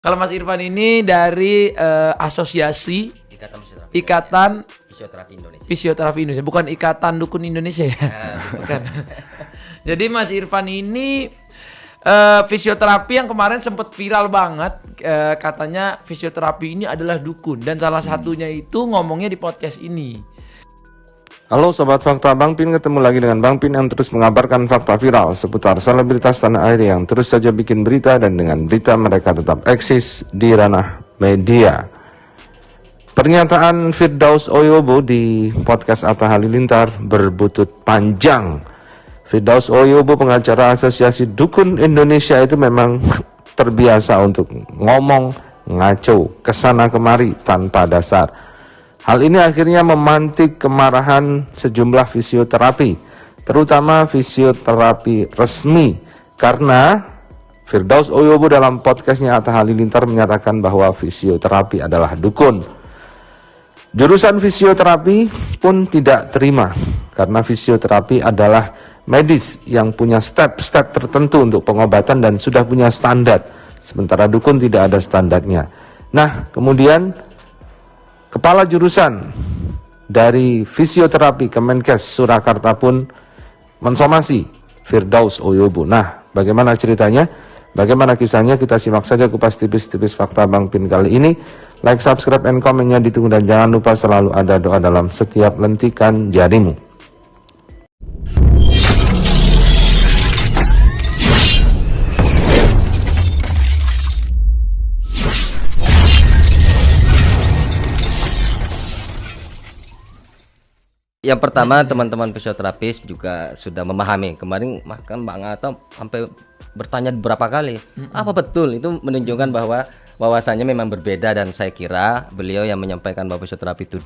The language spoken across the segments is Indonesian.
Kalau Mas Irfan ini dari asosiasi Ikatan Fisioterapi Indonesia, bukan Ikatan Dukun Indonesia ya. Bukan. Jadi Mas Irfan ini fisioterapi yang kemarin sempat viral banget, katanya fisioterapi ini adalah dukun, dan salah satunya itu ngomongnya di podcast ini. Halo Sobat Fakta, Bang Pin ketemu lagi dengan Bang Pin yang terus mengabarkan fakta viral seputar selebritas tanah air yang terus saja bikin berita, dan dengan berita mereka tetap eksis di ranah media. Pernyataan Firdaus Oyobo di podcast Atta Halilintar berbutut panjang. Firdaus Oyobo, pengacara Asosiasi Dukun Indonesia, itu memang terbiasa untuk ngomong ngaco kesana kemari tanpa dasar. Hal ini akhirnya memantik kemarahan sejumlah fisioterapi, terutama fisioterapi resmi, karena Firdaus Oyobo dalam podcastnya Atta Halilintar menyatakan bahwa fisioterapi adalah dukun. Jurusan fisioterapi pun tidak terima, karena fisioterapi adalah medis yang punya step-step tertentu untuk pengobatan dan sudah punya standar, sementara dukun tidak ada standarnya. Nah, kemudian Kepala jurusan dari fisioterapi Kemenkes Surakarta pun mensomasi Firdaus Oyobo. Nah, bagaimana ceritanya? Bagaimana kisahnya? Kita simak saja kupas tipis-tipis fakta Bang Pin kali ini. Like, subscribe, and komennya ditunggu, dan jangan lupa selalu ada doa dalam setiap lentikan jarimu. Yang pertama, teman-teman fisioterapis juga sudah memahami. Kemarin bahkan Bang Atta sampai bertanya beberapa kali, apa betul? Itu menunjukkan bahwa wawasannya memang berbeda, dan saya kira beliau yang menyampaikan bahwa fisioterapi itu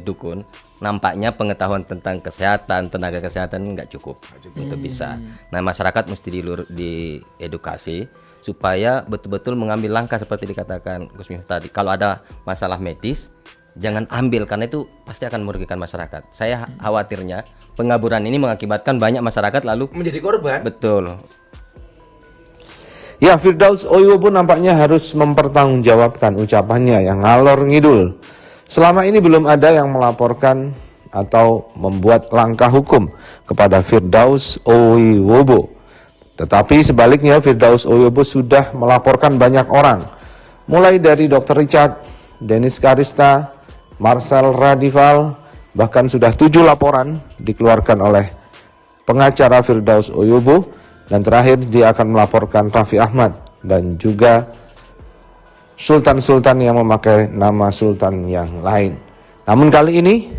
dukun, nampaknya pengetahuan tentang kesehatan, tenaga kesehatan nggak cukup untuk bisa. Nah, masyarakat mesti diedukasi supaya betul-betul mengambil langkah seperti dikatakan Gus Miftah tadi. Kalau ada masalah medis, jangan ambil, karena itu pasti akan merugikan masyarakat. Saya khawatirnya pengaburan ini mengakibatkan banyak masyarakat lalu menjadi korban. Betul. Ya, Firdaus Oyobo nampaknya harus mempertanggungjawabkan ucapannya yang ngalor ngidul. Selama ini belum ada yang melaporkan atau membuat langkah hukum kepada Firdaus Oyobo. Tetapi sebaliknya, Firdaus Oyobo sudah melaporkan banyak orang, mulai dari Dr. Richard, Dennis Karista, Marcel Radival, bahkan sudah 7 laporan dikeluarkan oleh pengacara Firdaus Oyobo, dan terakhir dia akan melaporkan Raffi Ahmad dan juga sultan-sultan yang memakai nama sultan yang lain. Namun kali ini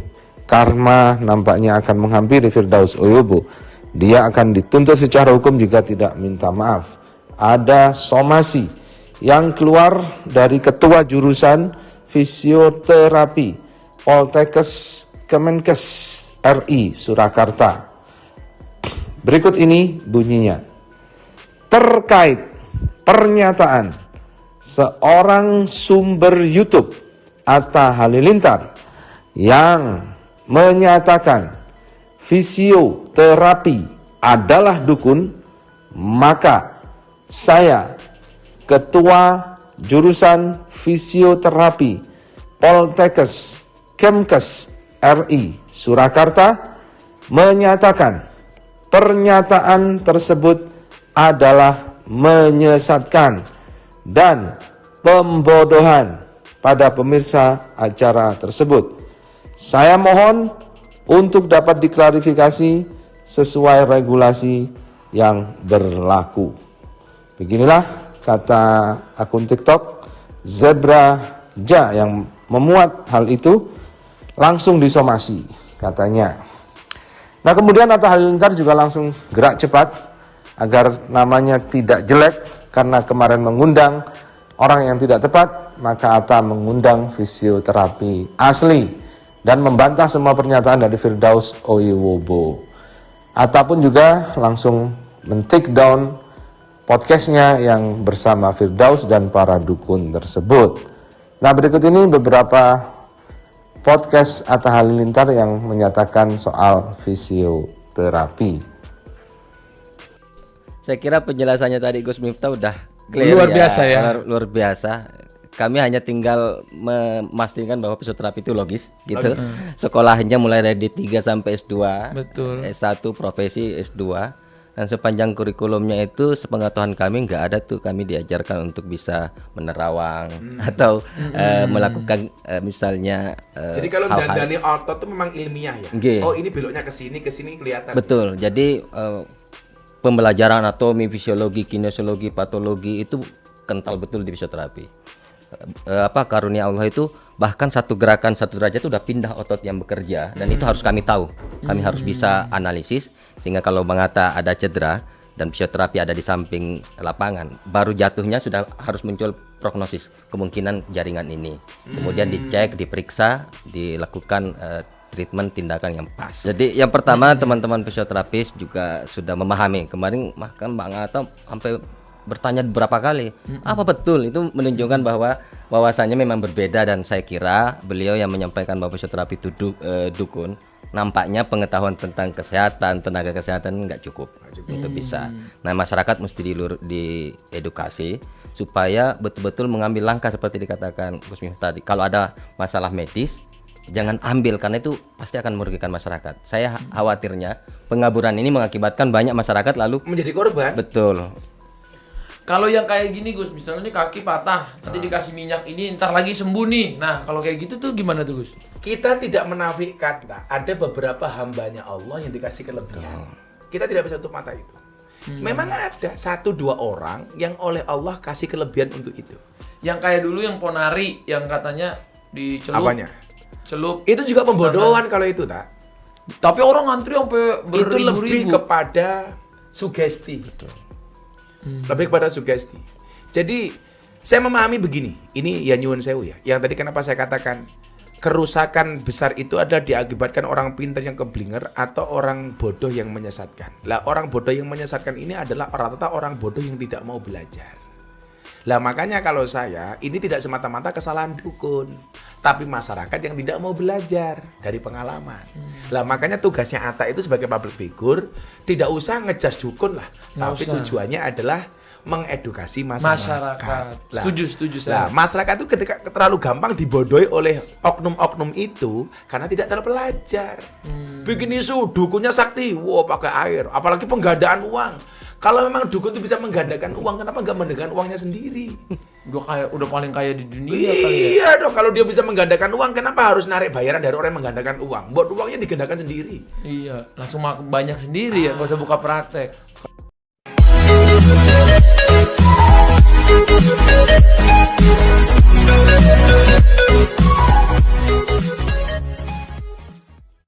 karma nampaknya akan menghampiri Firdaus Oyobo. Dia akan dituntut secara hukum jika tidak minta maaf. Ada somasi yang keluar dari ketua jurusan fisioterapi Poltekkes Kemenkes RI Surakarta. Berikut ini bunyinya. Terkait pernyataan seorang sumber YouTube Atta Halilintar yang menyatakan fisioterapi adalah dukun, maka saya, ketua jurusan fisioterapi Poltekkes Kemenkes RI Surakarta, menyatakan pernyataan tersebut adalah menyesatkan dan pembodohan pada pemirsa acara tersebut. Saya mohon untuk dapat diklarifikasi sesuai regulasi yang berlaku. Beginilah kata akun TikTok Zebra Ja yang memuat hal itu, langsung disomasi katanya. Nah, kemudian Atta Halilintar juga langsung gerak cepat agar namanya tidak jelek, karena kemarin mengundang orang yang tidak tepat, maka Atta mengundang fisioterapi asli dan membantah semua pernyataan dari Firdaus Oyobo. Atta pun juga langsung men-take down podcastnya yang bersama Firdaus dan para dukun tersebut. Nah, berikut ini beberapa podcast Atta Halilintar yang menyatakan soal fisioterapi. Saya kira penjelasannya tadi Gus Miftah udah Clear, luar biasa ya. Luar biasa. Kami hanya tinggal memastikan bahwa fisioterapi itu logis gitu. Sekolahnya mulai dari D3 sampai S2. Betul. S1 profesi, S2. Dan sepanjang kurikulumnya itu sepengetahuan kami nggak ada tuh kami diajarkan untuk bisa menerawang atau melakukan misalnya jadi kalau dandani otot itu memang ilmiah ya. Nggih. Oh, ini beloknya ke sini kelihatan. Betul. Jadi pembelajaran anatomi, fisiologi, kinesiologi, patologi itu kental betul di fisioterapi. Karunia Allah itu bahkan satu gerakan satu derajat itu udah pindah otot yang bekerja dan itu harus kami tahu. Kami harus bisa analisis sehingga kalau Bang Atta ada cedera dan fisioterapi ada di samping lapangan, baru jatuhnya sudah harus muncul prognosis kemungkinan jaringan ini. Kemudian dicek, diperiksa, dilakukan treatment tindakan yang pas. Jadi yang pertama teman-teman fisioterapis juga sudah memahami. Kemarin bahkan Bang Atta sampai bertanya beberapa kali, apa betul? Itu menunjukkan bahwa wawasannya memang berbeda dan saya kira beliau yang menyampaikan bahwa fisioterapi itu dukun, nampaknya pengetahuan tentang kesehatan, tenaga kesehatan nggak cukup untuk bisa. Nah, masyarakat mesti diedukasi supaya betul-betul mengambil langkah seperti dikatakan Gus Miftah tadi. Kalau ada masalah medis, jangan ambil karena itu pasti akan merugikan masyarakat. Saya khawatirnya pengaburan ini mengakibatkan banyak masyarakat lalu menjadi korban. Betul. Kalau yang kayak gini Gus, misalnya nih kaki patah, nanti dikasih minyak ini, ntar lagi sembuh nih. Nah, kalau kayak gitu tuh gimana tuh Gus? Kita tidak menafikan, ada beberapa hambanya Allah yang dikasih kelebihan. Kita tidak bisa tutup mata itu. Memang ada 1-2 orang yang oleh Allah kasih kelebihan untuk itu. Yang kayak dulu yang ponari, yang katanya dicelup. Apanya? Celup. Itu juga pembodohan kalau itu, tak? Tapi orang ngantri sampai beribu-ribu. Itu lebih kepada sugesti. Betul. Lebih kepada sugesti. Jadi saya memahami begini. Ini ya nyuwun sewu ya. Yang tadi kenapa saya katakan kerusakan besar itu adalah diakibatkan orang pintar yang keblinger atau orang bodoh yang menyesatkan. Lah orang bodoh yang menyesatkan ini adalah rata-rata orang bodoh yang tidak mau belajar. Lah makanya kalau saya ini tidak semata-mata kesalahan dukun, tapi masyarakat yang tidak mau belajar dari pengalaman. Lah makanya tugasnya Atta itu sebagai public figure tidak usah ngejas dukun lah, tapi tujuannya adalah mengedukasi masyarakat. Lah, setuju saya. Lah masyarakat itu ketika terlalu gampang dibodohi oleh oknum-oknum itu karena tidak terpelajar. Bikin isu dukunnya sakti, wow pakai air, apalagi penggandaan uang. Kalau memang dukun itu bisa menggandakan uang, kenapa nggak menggandakan uangnya sendiri? Udah paling kaya di dunia kali ya. Iya dong, kalau dia bisa menggandakan uang, kenapa harus narik bayaran dari orang yang menggandakan uang? Buat uangnya digandakan sendiri. Iya, langsung makan banyak sendiri ya, nggak usah buka praktek.